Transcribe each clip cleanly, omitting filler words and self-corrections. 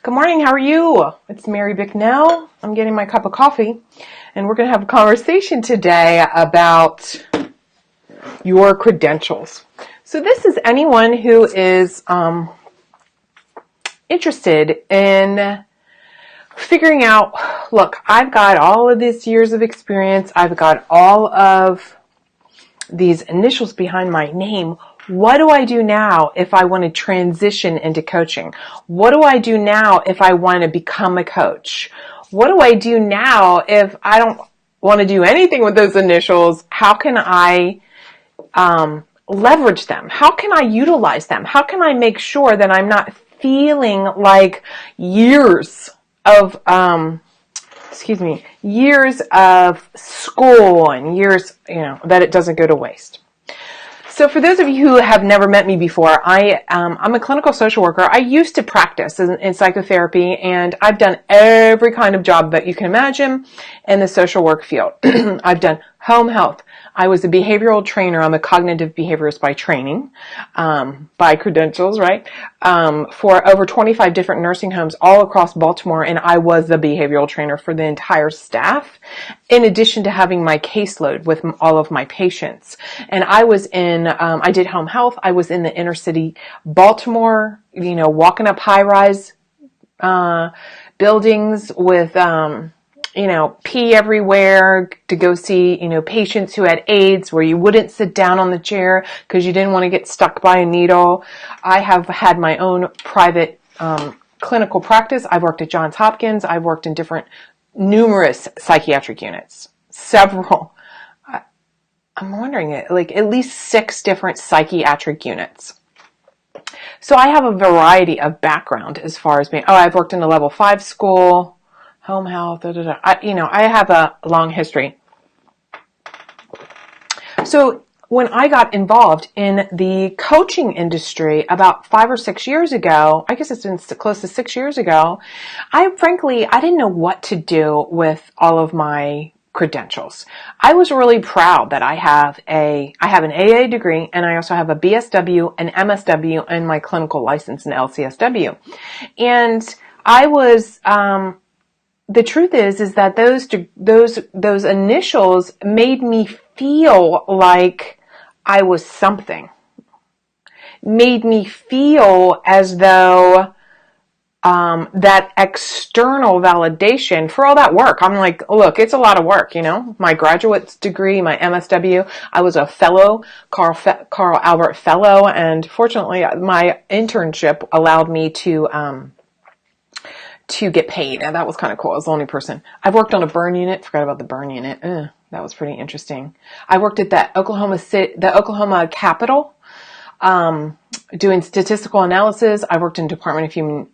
Good morning, how are you? It's Mary Bicknell. I'm getting my cup of coffee, and we're going to have a conversation today about your credentials. So this is anyone who is interested in figuring out, look, I've got all of these years of experience. I've got all of these initials behind my name. What do I do now if I want to transition into coaching? What do I do now if I want to become a coach? What do I do now if I don't want to do anything with those initials? How can I leverage them? How can I utilize them? How can I make sure that I'm not feeling like years of years of school and years, that it doesn't go to waste? So for those of you who have never met me before, I'm a clinical social worker. I used to practice in psychotherapy, and I've done every kind of job that you can imagine in the social work field. I've done home health. I was a behavioral trainer. I'm a cognitive behaviorist by training, by credentials, right? For over 25 different nursing homes all across Baltimore, and I was the behavioral trainer for the entire staff, in addition to having my caseload with all of my patients. And I was I did home health. I was in the inner city Baltimore, walking up high-rise buildings with pee everywhere to go see, patients who had AIDS, where you wouldn't sit down on the chair because you didn't want to get stuck by a needle. I have had my own private clinical practice. I've worked at Johns Hopkins. I've worked in numerous psychiatric units. Several. I'm wondering, at least 6 different psychiatric units. So I have a variety of background as far as I've worked in a level 5 school, home health, I have a long history. So when I got involved in the coaching industry about 5 or 6 years ago, I guess it's been close to 6 years ago, I didn't know what to do with all of my credentials. I was really proud that I have an AA degree, and I also have a BSW, an MSW, and my clinical license in LCSW. And I was, the truth is that those initials made me feel like I was something. Made me feel as though that external validation for all that work. I'm like, look, it's a lot of work, My graduate degree, my MSW, I was a fellow, Carl Albert Fellow, and fortunately my internship allowed me to get paid, and that was kind of cool. I was the only person. I've worked on a burn unit. Forgot about the burn unit. That was pretty interesting. I worked at the Oklahoma Capitol, doing statistical analysis. I worked in Department of Human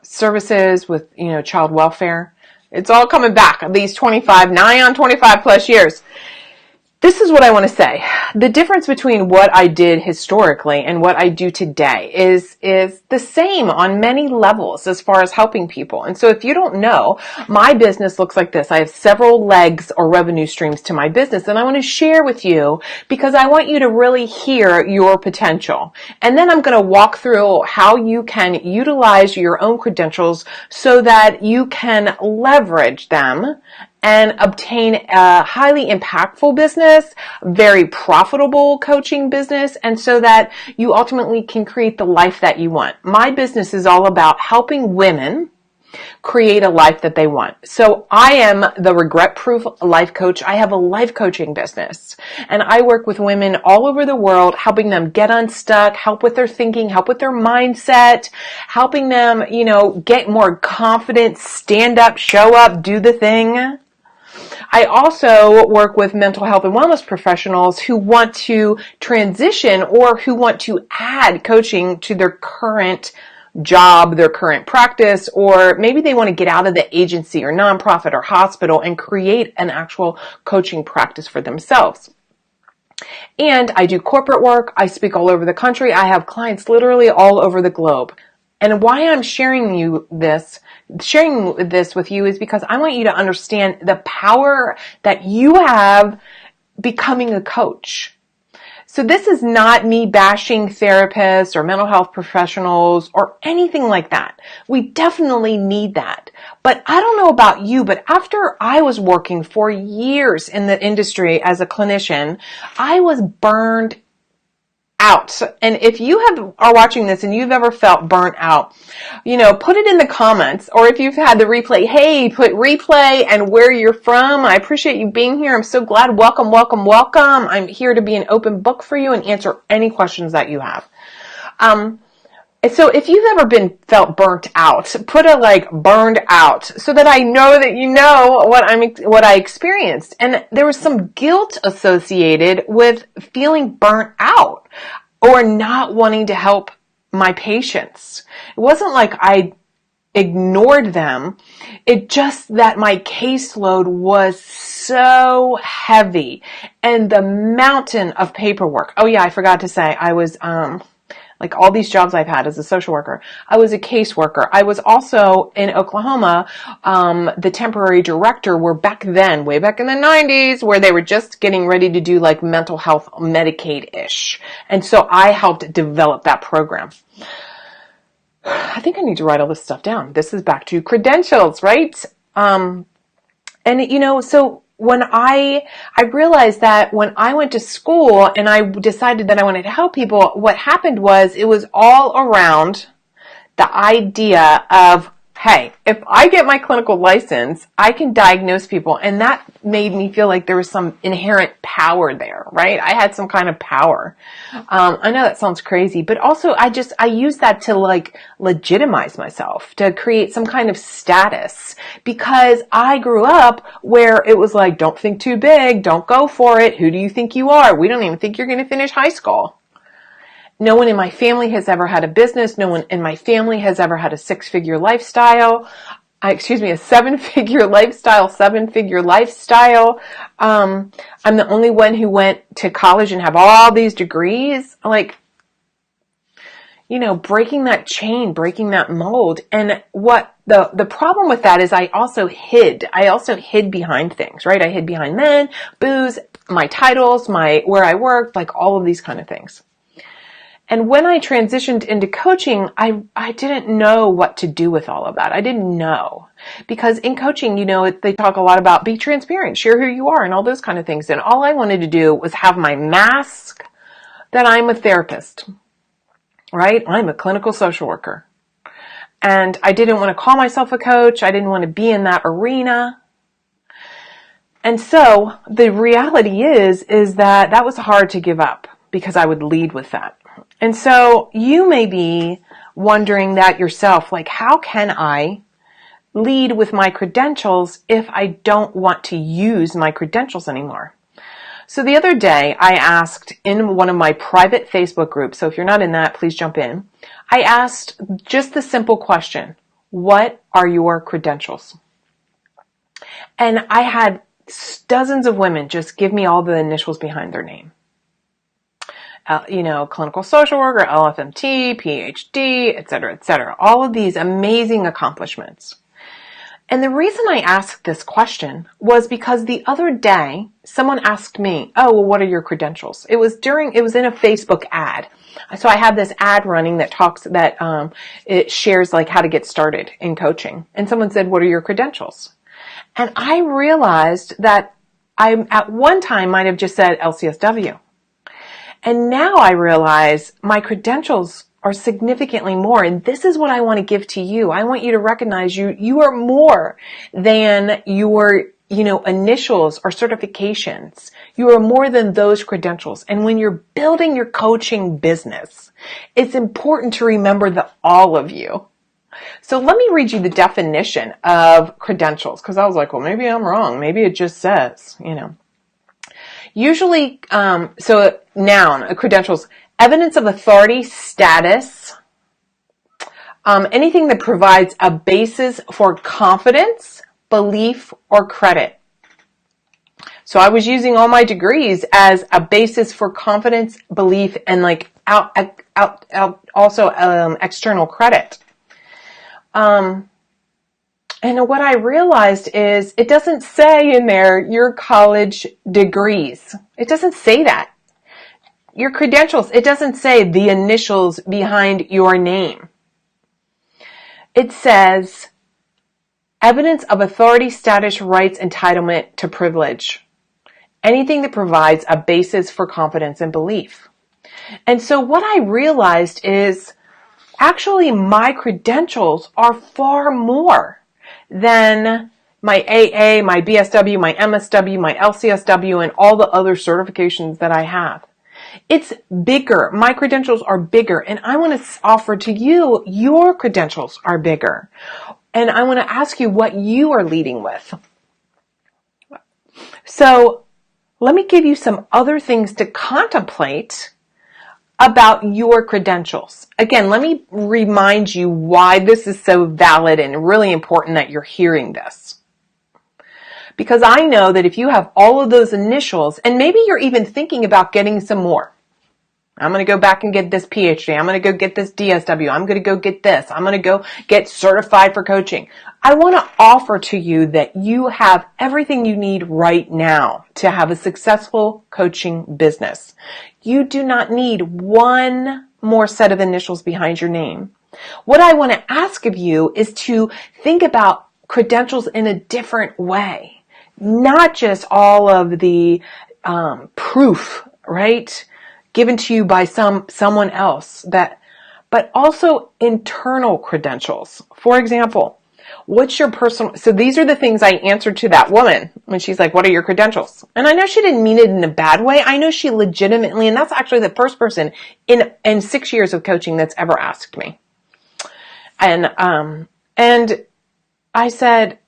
Services with, child welfare. It's all coming back. These 25 plus years. This is what I want to say. The difference between what I did historically and what I do today is the same on many levels as far as helping people. And so if you don't know, my business looks like this. I have several legs or revenue streams to my business, and I want to share with you because I want you to really hear your potential. And then I'm going to walk through how you can utilize your own credentials so that you can leverage them and obtain a highly impactful business, very profitable coaching business, and so that you ultimately can create the life that you want. My business is all about helping women create a life that they want. So I am the regret-proof life coach. I have a life coaching business, and I work with women all over the world, helping them get unstuck, help with their thinking, help with their mindset, helping them, get more confident, stand up, show up, do the thing. I also work with mental health and wellness professionals who want to transition or who want to add coaching to their current job, their current practice, or maybe they want to get out of the agency or nonprofit or hospital and create an actual coaching practice for themselves. And I do corporate work. I speak all over the country. I have clients literally all over the globe. And why I'm sharing this with you is because I want you to understand the power that you have becoming a coach. So this is not me bashing therapists or mental health professionals or anything like that. that. We definitely need that. But I don't know about you, but after I was working for years in the industry as a clinician, I was burned out. And if you are watching this and you've ever felt burnt out, put it in the comments, or if you've had the replay, hey, put replay and where you're from. I appreciate you being here. I'm so glad. Welcome, welcome, welcome. I'm here to be an open book for you and answer any questions that you have. So if you've ever felt burnt out, put a burned out so that I know that you know what I experienced. And there was some guilt associated with feeling burnt out or not wanting to help my patients. It wasn't like I ignored them. It just that my caseload was so heavy and the mountain of paperwork. Oh yeah, I forgot to say I was, like all these jobs I've had as a social worker, I was a caseworker. I was also in Oklahoma, the temporary director where back then, way back in the 90s, where they were just getting ready to do like mental health Medicaid-ish. And so I helped develop that program. I think I need to write all this stuff down. This is back to credentials, right? So when I realized that when I went to school and I decided that I wanted to help people, what happened was it was all around the idea of, hey, if I get my clinical license, I can diagnose people. And that made me feel like there was some inherent power there, right? I had some kind of power. I know that sounds crazy, but also I used that to legitimize myself, to create some kind of status, because I grew up where it was like, don't think too big, don't go for it. Who do you think you are? We don't even think you're going to finish high school. No one in my family has ever had a business. No one in my family has ever had a seven-figure lifestyle. I'm the only one who went to college and have all these degrees. Breaking that chain, breaking that mold. And what the problem with that is I also hid behind things, right? I hid behind men, booze, my titles, where I worked, all of these kind of things. And when I transitioned into coaching, I didn't know what to do with all of that. I didn't know. Because in coaching, they talk a lot about be transparent, share who you are, and all those kind of things. And all I wanted to do was have my mask that I'm a therapist, right? I'm a clinical social worker. And I didn't want to call myself a coach. I didn't want to be in that arena. And so the reality is that was hard to give up because I would lead with that. And so you may be wondering that yourself, how can I lead with my credentials if I don't want to use my credentials anymore? So the other day I asked in one of my private Facebook groups, so if you're not in that, please jump in. I asked just the simple question, what are your credentials? And I had dozens of women just give me all the initials behind their name. Clinical social worker, LFMT, PhD, et cetera, all of these amazing accomplishments. And the reason I asked this question was because the other day, someone asked me, oh, well, what are your credentials? It was in a Facebook ad. So I have this ad running that it shares how to get started in coaching. And someone said, what are your credentials? And I realized that I, at one time, might have just said LCSW. And now I realize my credentials are significantly more. And this is what I want to give to you. I want you to recognize you are more than your, initials or certifications. You are more than those credentials. And when you're building your coaching business, it's important to remember all of you. So let me read you the definition of credentials, because I was like, well, maybe I'm wrong. Maybe it just says, Usually, so noun, credentials, evidence of authority, status, anything that provides a basis for confidence, belief, or credit. So I was using all my degrees as a basis for confidence, belief, and external credit. And what I realized is it doesn't say in there your college degrees. It doesn't say that. Your credentials, it doesn't say the initials behind your name. it says evidence of authority, status, rights, entitlement to privilege. Anything that provides a basis for confidence and belief. And so what I realized is actually my credentials are far more than my AA, my BSW, my MSW, my LCSW, and all the other certifications that I have. It's bigger. My credentials are bigger. And I want to offer to you, your credentials are bigger. And I want to ask you what you are leading with. So let me give you some other things to contemplate about your credentials. Again, let me remind you why this is so valid and really important that you're hearing this. Because I know that if you have all of those initials, and maybe you're even thinking about getting some more. I'm going to go back and get this PhD. I'm going to go get this DSW. I'm going to go get this. I'm going to go get certified for coaching. I want to offer to you that you have everything you need right now to have a successful coaching business. You do not need one more set of initials behind your name. What I want to ask of you is to think about credentials in a different way. Not just all of the proof, right? Given to you by someone else, but also internal credentials. For example, what's your personal, so these are the things I answered to that woman when she's like, what are your credentials? And I know she didn't mean it in a bad way. I know she legitimately, and that's actually the first person in 6 years of coaching that's ever asked me. And I said,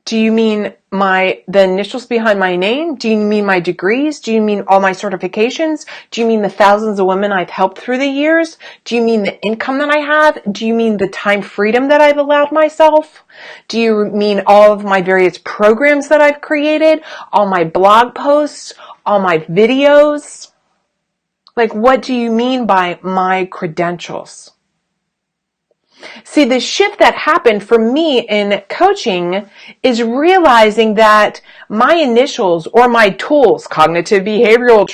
do you mean the initials behind my name? Do you mean my degrees? Do you mean all my certifications? Do you mean the thousands of women I've helped through the years? Do you mean the income that I have? Do you mean the time freedom that I've allowed myself? Do you mean all of my various programs that I've created? All my blog posts? All my videos? Like, what do you mean by my credentials? See, the shift that happened for me in coaching is realizing that my initials or my tools, cognitive behavioral,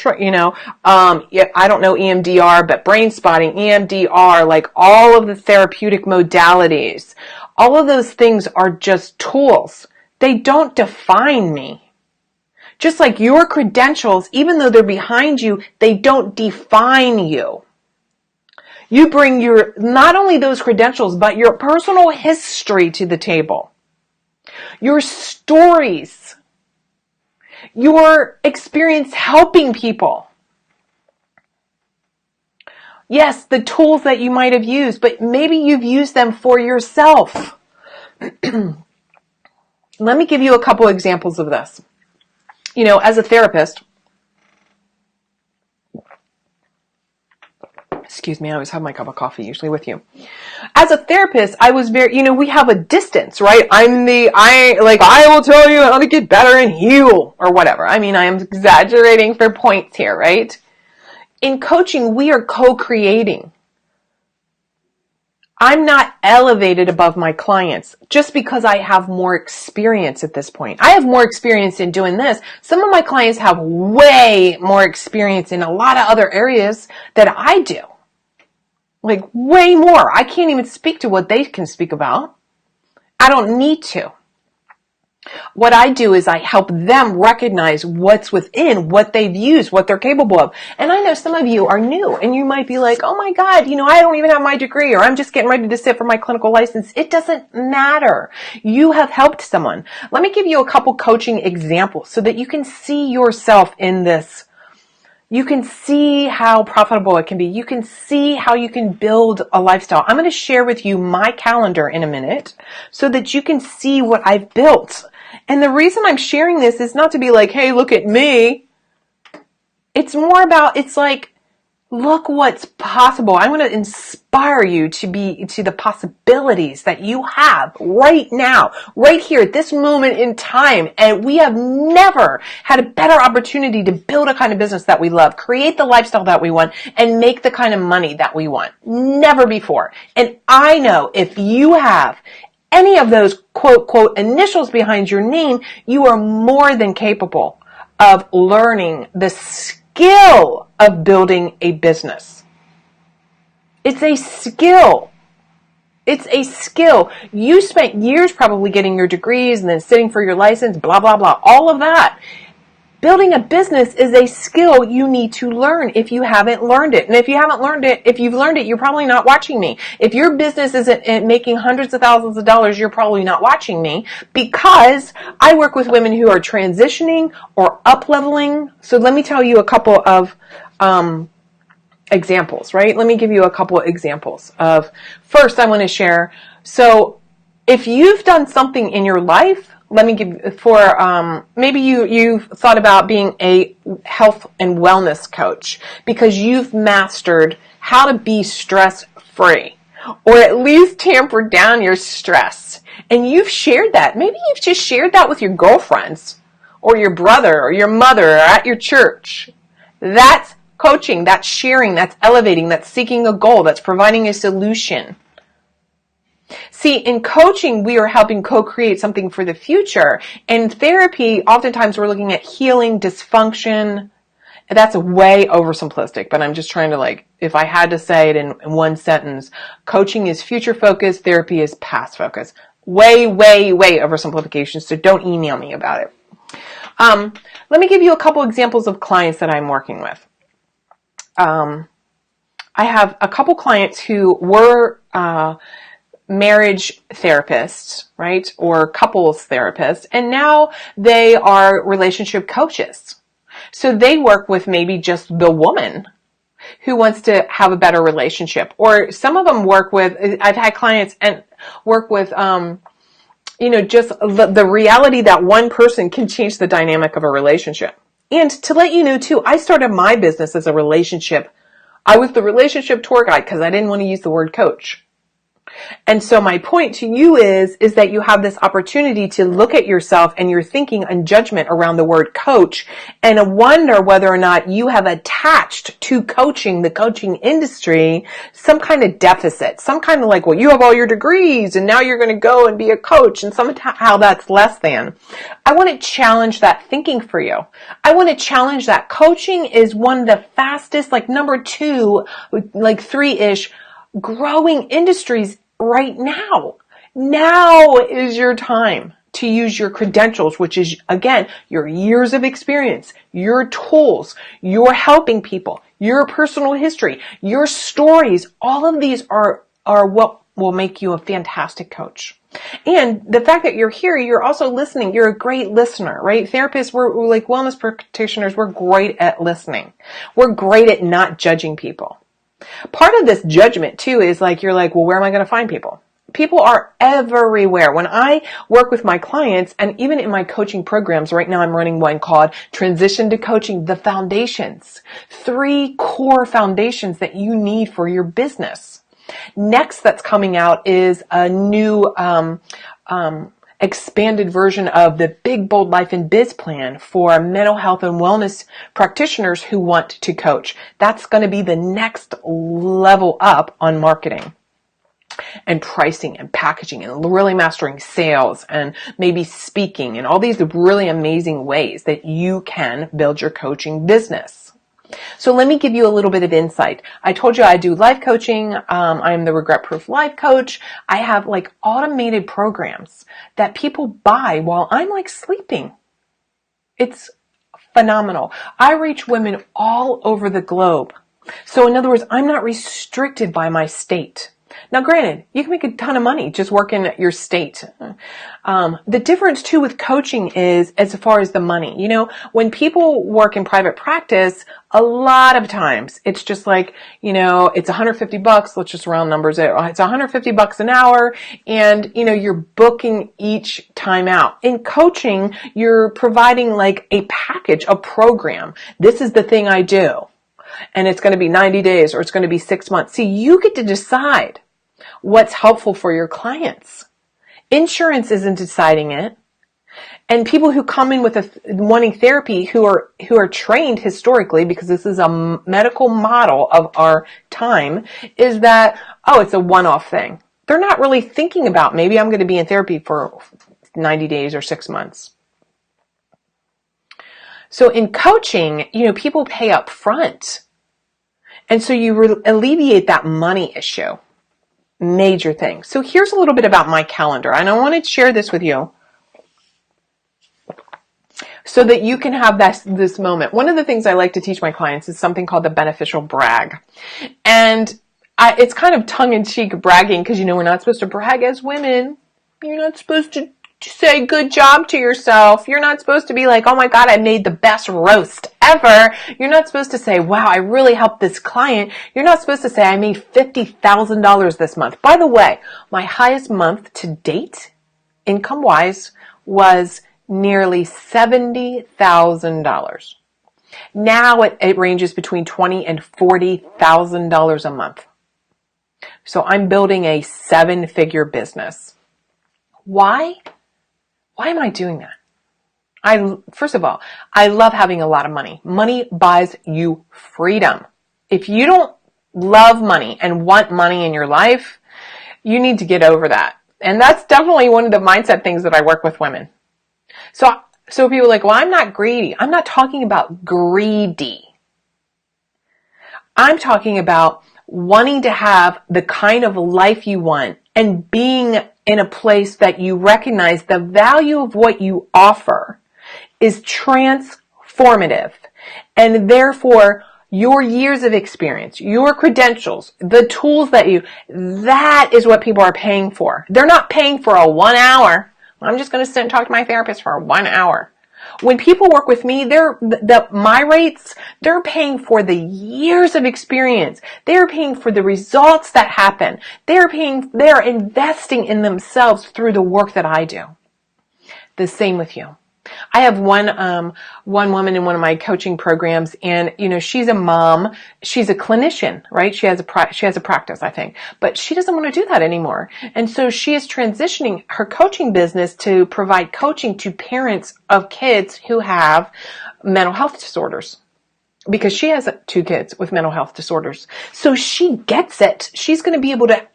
I don't know EMDR, but brain spotting, EMDR, like all of the therapeutic modalities, all of those things are just tools. They don't define me. Just like your credentials, even though they're behind you, they don't define you. You bring not only those credentials, but your personal history to the table. Your stories. Your experience helping people. Yes, the tools that you might have used, but maybe you've used them for yourself. Let me give you a couple examples of this. As a therapist, excuse me, I always have my cup of coffee usually with you. As a therapist, I was very, we have a distance, right? I will tell you how to get better and heal or whatever. I mean, I am exaggerating for points here, right? In coaching, we are co-creating. I'm not elevated above my clients just because I have more experience at this point. I have more experience in doing this. Some of my clients have way more experience in a lot of other areas that I do. Like way more. I can't even speak to what they can speak about. I don't need to. What I do is I help them recognize what's within, what they've used, what they're capable of. And I know some of you are new and you might be like, oh my God, I don't even have my degree, or I'm just getting ready to sit for my clinical license. It doesn't matter. You have helped someone. Let me give you a couple coaching examples so that you can see yourself in this. You can see how profitable it can be. You can see how you can build a lifestyle. I'm going to share with you my calendar in a minute so that you can see what I've built. And the reason I'm sharing this is not to be like, hey, look at me. It's more about, it's like, look what's possible. I want to inspire you to the possibilities that you have right now, right here at this moment in time. And we have never had a better opportunity to build a kind of business that we love, create the lifestyle that we want, and make the kind of money that we want. Never before. And I know if you have any of those quote, quote, initials behind your name, you are more than capable of learning the skill of building a business. It's a skill. It's a skill. You spent years probably getting your degrees and then sitting for your license, blah, blah, blah, all of that. Building a business is a skill you need to learn if you haven't learned it. And if you haven't learned it, if you've learned it, you're probably not watching me. If your business isn't making hundreds of thousands of dollars, you're probably not watching me, because I work with women who are transitioning or up-leveling. So let me tell you a couple of examples, right? Let me give you a couple of examples of, first I want to share. So if you've done something in your life, let me give for, maybe you've thought about being a health and wellness coach because you've mastered how to be stress free, or at least tamper down your stress. And you've shared that. Maybe you've just shared that with your girlfriends or your brother or your mother or at your church. That's coaching, that's sharing, that's elevating, that's seeking a goal, that's providing a solution. See, in coaching, we are helping co-create something for the future. In therapy, oftentimes we're looking at healing dysfunction. That's way oversimplistic, but I'm just trying to, if I had to say it in one sentence, coaching is future focused, therapy is past focused. Way, way, way oversimplification, so don't email me about it. Let me give you a couple examples of clients that I'm working with. I have a couple clients who were marriage therapists, right, or couples therapists, and now they are relationship coaches. So they work with maybe just the woman who wants to have a better relationship, or some of them work with, I've had clients and work with, just the reality that one person can change the dynamic of a relationship. And to let you know too, I started my business as a relationship. I was the relationship tour guide because I didn't want to use the word coach. And so my point to you is that you have this opportunity to look at yourself and your thinking and judgment around the word coach and wonder whether or not you have attached to coaching, the coaching industry, some kind of deficit, some kind of well, you have all your degrees and now you're going to go and be a coach, and somehow that's less than. I want to challenge that thinking for you. I want to challenge that coaching is one of the fastest, number 2, 3-ish growing industries right now. Now is your time to use your credentials, which is, again, your years of experience, your tools, your helping people, your personal history, your stories. All of these are what will make you a fantastic coach. And the fact that you're here, you're also listening. You're a great listener, right? Therapists, we're wellness practitioners, we're great at listening. We're great at not judging people. Part of this judgment too is you're well, where am I going to find people? People are everywhere. When I work with my clients, and even in my coaching programs, right now I'm running one called Transition to Coaching, the foundations. 3 core foundations that you need for your business. Next that's coming out is a new expanded version of the Big Bold Life and Biz plan for mental health and wellness practitioners who want to coach. That's going to be the next level up on marketing and pricing and packaging and really mastering sales and maybe speaking and all these really amazing ways that you can build your coaching business. So let me give you a little bit of insight. I told you I do life coaching. I'm the regret-proof life coach. I have automated programs that people buy while I'm sleeping. It's phenomenal. I reach women all over the globe. So in other words, I'm not restricted by my state. Now, granted, you can make a ton of money just working at your state. The difference too with coaching is as far as the money. When people work in private practice, a lot of times it's just it's $150. Let's just round numbers. It's $150 an hour, and you're booking each time out. In coaching, you're providing a package, a program. This is the thing I do, and it's going to be 90 days or it's going to be 6 months. See, you get to decide what's helpful for your clients. Insurance isn't deciding it. And people who come in with wanting therapy who are trained historically, because this is a medical model of our time, is that, it's a one-off thing. They're not really thinking about, maybe I'm going to be in therapy for 90 days or 6 months. So in coaching, people pay up front. And so you alleviate that money issue. Major thing. So here's a little bit about my calendar, and I want to share this with you so that you can have this moment. One of the things I like to teach my clients is something called the beneficial brag. And it's kind of tongue-in-cheek bragging because, we're not supposed to brag as women. You're not supposed to say good job to yourself. You're not supposed to be like, oh my God, I made the best roast ever. You're not supposed to say, wow, I really helped this client. You're not supposed to say, I made $50,000 this month. By the way, my highest month to date, income-wise, was nearly $70,000. Now it ranges between $20,000 and $40,000 a month. So I'm building a 7-figure business. Why? Why am I doing that? First of all, I love having a lot of money. Money buys you freedom. If you don't love money and want money in your life, you need to get over that. And that's definitely one of the mindset things that I work with women. So people are like, well, I'm not greedy. I'm not talking about greedy. I'm talking about wanting to have the kind of life you want and being in a place that you recognize the value of what you offer is transformative. And therefore, your years of experience, your credentials, the tools that is what people are paying for. They're not paying for a 1 hour. I'm just going to sit and talk to my therapist for 1 hour. When people work with me, my rates, they're paying for the years of experience. They're paying for the results that happen. They're investing in themselves through the work that I do. The same with you. I have one woman in one of my coaching programs, and she's a mom, she's a clinician, right? She has a practice, I think, but she doesn't want to do that anymore. And so she is transitioning her coaching business to provide coaching to parents of kids who have mental health disorders, because she has 2 kids with mental health disorders. So she gets it. She's going to be able to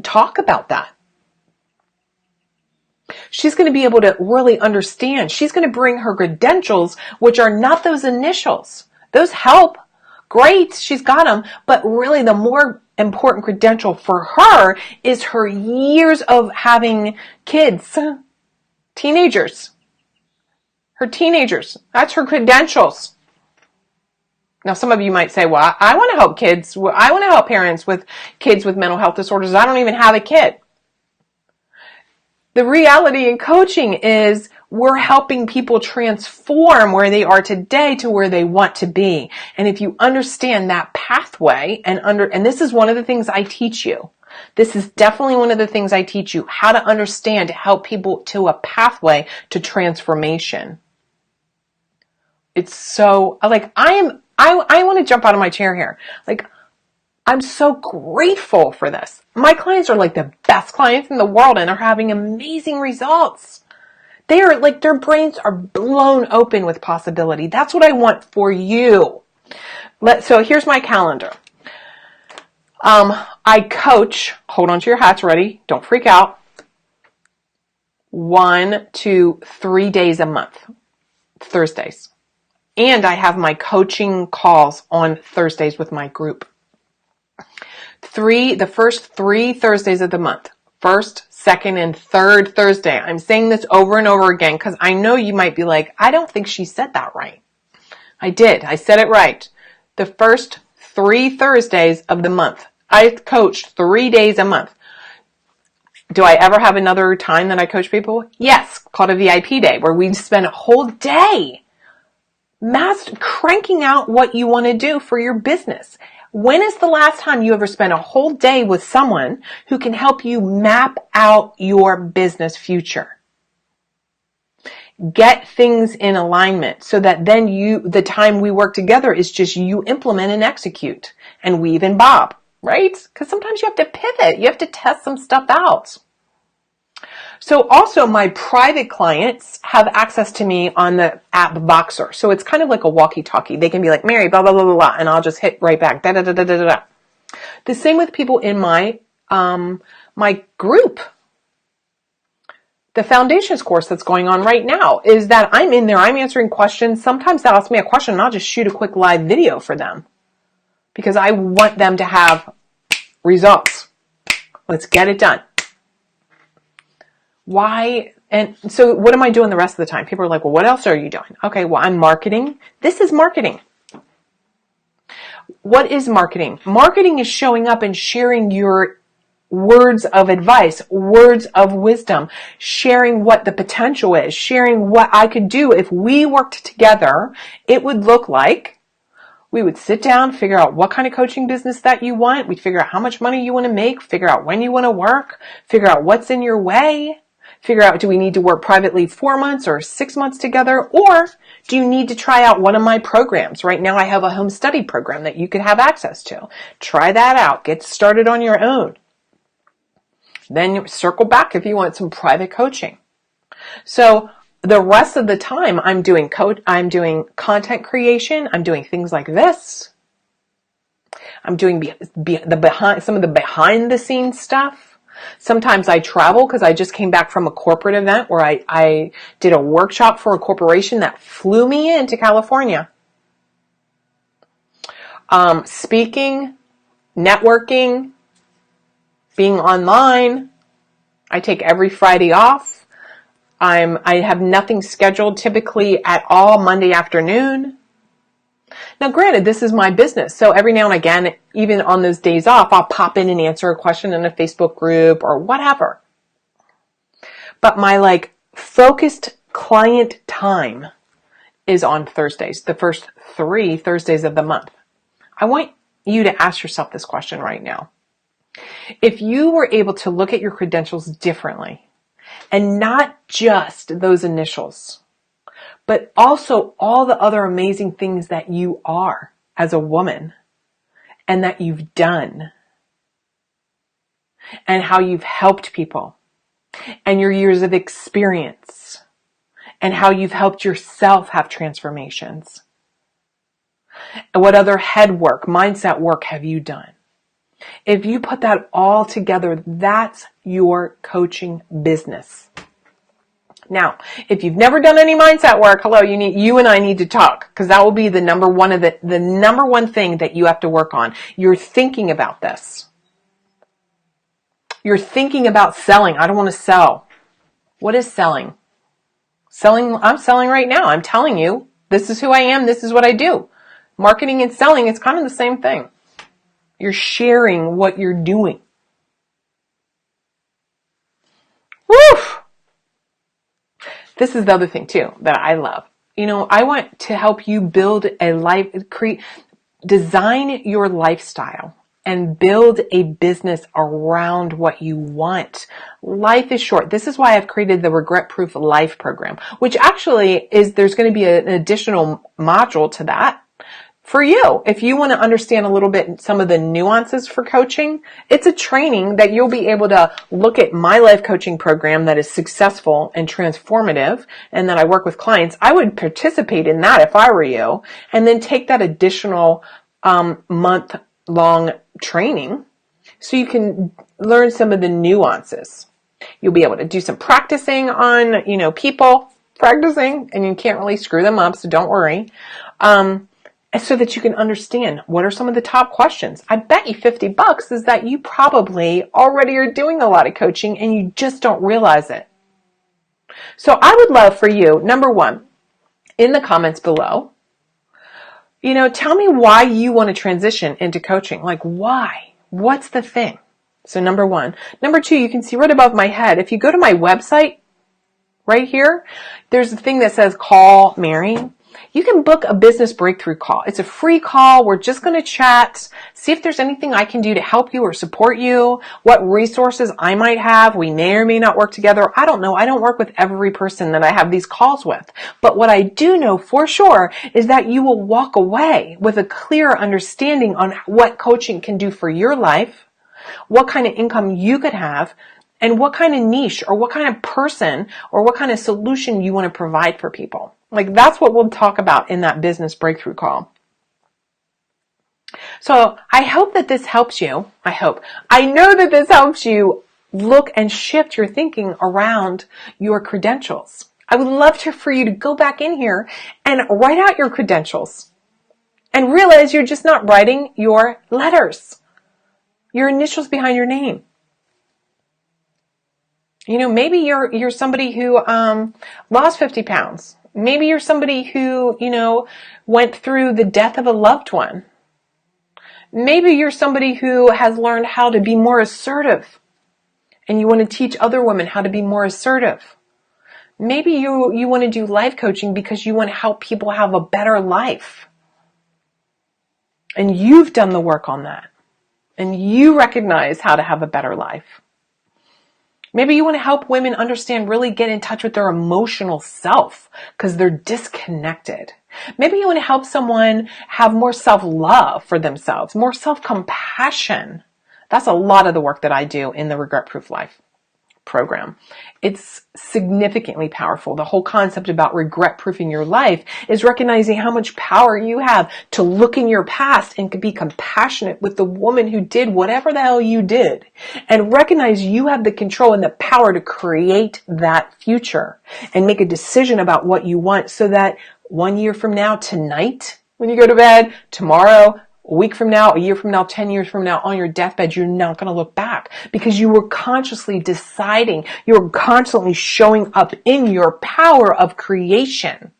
talk about that. She's going to be able to really understand. She's going to bring her credentials, which are not those initials. Those help. Great, she's got them. But really the more important credential for her is her years of having kids, teenagers. Her teenagers. That's her credentials. Now, some of you might say, well, I want to help kids. I want to help parents with kids with mental health disorders. I don't even have a kid. The reality in coaching is we're helping people transform where they are today to where they want to be. And if you understand that pathway and this is one of the things I teach you. This is definitely one of the things I teach you, how to understand to help people to a pathway to transformation. It's so I want to jump out of my chair here. I'm so grateful for this. My clients are like the best clients in the world and are having amazing results. They are their brains are blown open with possibility. That's what I want for you. So here's my calendar. I coach, hold on to your hats, ready? Don't freak out. 1 to 3 days a month, Thursdays. And I have my coaching calls on Thursdays with my group. The first 3 Thursdays of the month, first, second, and third Thursday. I'm saying this over and over again because I know you might be like, I don't think she said that right. I did. I said it right. The first 3 Thursdays of the month. I coach 3 days a month. Do I ever have another time that I coach people? Yes, called a VIP day, where we spend a whole day cranking out what you want to do for your business. When is the last time you ever spent a whole day with someone who can help you map out your business future? Get things in alignment so that then the time we work together is just you implement and execute and weave and bob, right? Because sometimes you have to pivot. You have to test some stuff out. So also my private clients have access to me on the app Voxer. So it's kind of like a walkie-talkie. They can be like, Mary, blah, blah, blah, blah, blah, and I'll just hit right back. Da, da, da, da, da, da. The same with people in my group. The foundations course that's going on right now is that I'm in there, I'm answering questions. Sometimes they'll ask me a question and I'll just shoot a quick live video for them because I want them to have results. Let's get it done. Why? And so what am I doing the rest of the time? People are like, well, what else are you doing? Okay, well, I'm marketing. This is marketing. What is marketing? Marketing is showing up and sharing your words of advice, words of wisdom, sharing what the potential is, sharing what I could do if we worked together. It would look like we would sit down, figure out what kind of coaching business that you want. We'd figure out how much money you want to make, figure out when you want to work, figure out what's in your way, figure out, do we need to work privately 4 months or 6 months together, or do you need to try out one of my programs? Right now I have a home study program that you could have access to. Try that out. Get started on your own. Then circle back if you want some private coaching. So the rest of the time I'm doing content creation. I'm doing things like this. I'm doing some of the behind the scenes stuff. Sometimes I travel because I just came back from a corporate event where I did a workshop for a corporation that flew me into California. Speaking, networking, being online. I take every Friday off. I have nothing scheduled typically at all Monday afternoon. Now, granted, this is my business, so every now and again, even on those days off, I'll pop in and answer a question in a Facebook group or whatever. But my focused client time is on Thursdays, the first 3 Thursdays of the month. I want you to ask yourself this question right now. If you were able to look at your credentials differently, and not just those initials, but also all the other amazing things that you are as a woman and that you've done and how you've helped people and your years of experience and how you've helped yourself have transformations. And what other head work, mindset work have you done? If you put that all together, that's your coaching business. Now, if you've never done any mindset work, you and I need to talk, because that will be the number one thing that you have to work on. You're thinking about this. You're thinking about selling. I don't want to sell. What is selling? I'm selling right now. I'm telling you, this is who I am. This is what I do. Marketing and selling, it's kind of the same thing. You're sharing what you're doing. Woof! This is the other thing too that I love. I want to help you build design your lifestyle and build a business around what you want. Life is short. This is why I've created the Regret Proof Life program, which actually there's going to be an additional module to that. For you, if you want to understand a little bit some of the nuances for coaching, it's a training that you'll be able to look at my life coaching program that is successful and transformative and that I work with clients. I would participate in that if I were you, and then take that additional month-long training so you can learn some of the nuances. You'll be able to do some practicing on, people practicing, and you can't really screw them up, so don't worry. So that you can understand what are some of the top questions. I bet you $50 is that you probably already are doing a lot of coaching and you just don't realize it. So I would love for you, number one, in the comments below, tell me why you want to transition into coaching. Like, why? What's the thing? So number one. Number two, you can see right above my head, if you go to my website right here, there's a thing that says call Mary. You can book a business breakthrough call. It's a free call. We're just going to chat, see if there's anything I can do to help you or support you, what resources I might have. We may or may not work together. I don't know. I don't work with every person that I have these calls with. But what I do know for sure is that you will walk away with a clear understanding on what coaching can do for your life, what kind of income you could have, and what kind of niche or what kind of person or what kind of solution you want to provide for people. That's what we'll talk about in that business breakthrough call. So I hope that this helps you. I know that this helps you look and shift your thinking around your credentials. I would love for you to go back in here and write out your credentials and realize you're just not writing your letters, your initials behind your name. Maybe you're somebody who lost 50 pounds. Maybe you're somebody who, went through the death of a loved one. Maybe you're somebody who has learned how to be more assertive and you want to teach other women how to be more assertive. Maybe you want to do life coaching because you want to help people have a better life. And you've done the work on that. And you recognize how to have a better life. Maybe you want to help women really get in touch with their emotional self because they're disconnected. Maybe you want to help someone have more self-love for themselves, more self-compassion. That's a lot of the work that I do in the Regret Proof Life program. It's significantly powerful. The whole concept about regret proofing your life is recognizing how much power you have to look in your past and be compassionate with the woman who did whatever the hell you did, and recognize you have the control and the power to create that future and make a decision about what you want, so that 1 year from now, tonight, when you go to bed, tomorrow, a week from now, a year from now, 10 years from now, on your deathbed, you're not going to look back because you were consciously deciding, you were constantly showing up in your power of creation.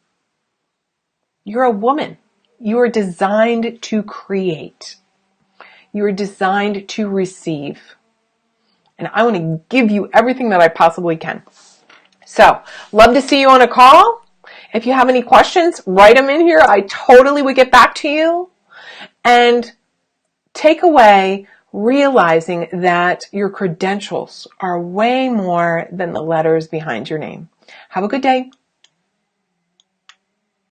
You're a woman. You are designed to create. You are designed to receive. And I want to give you everything that I possibly can. So, love to see you on a call. If you have any questions, write them in here. I totally would get back to you. And take away realizing that your credentials are way more than the letters behind your name. Have a good day.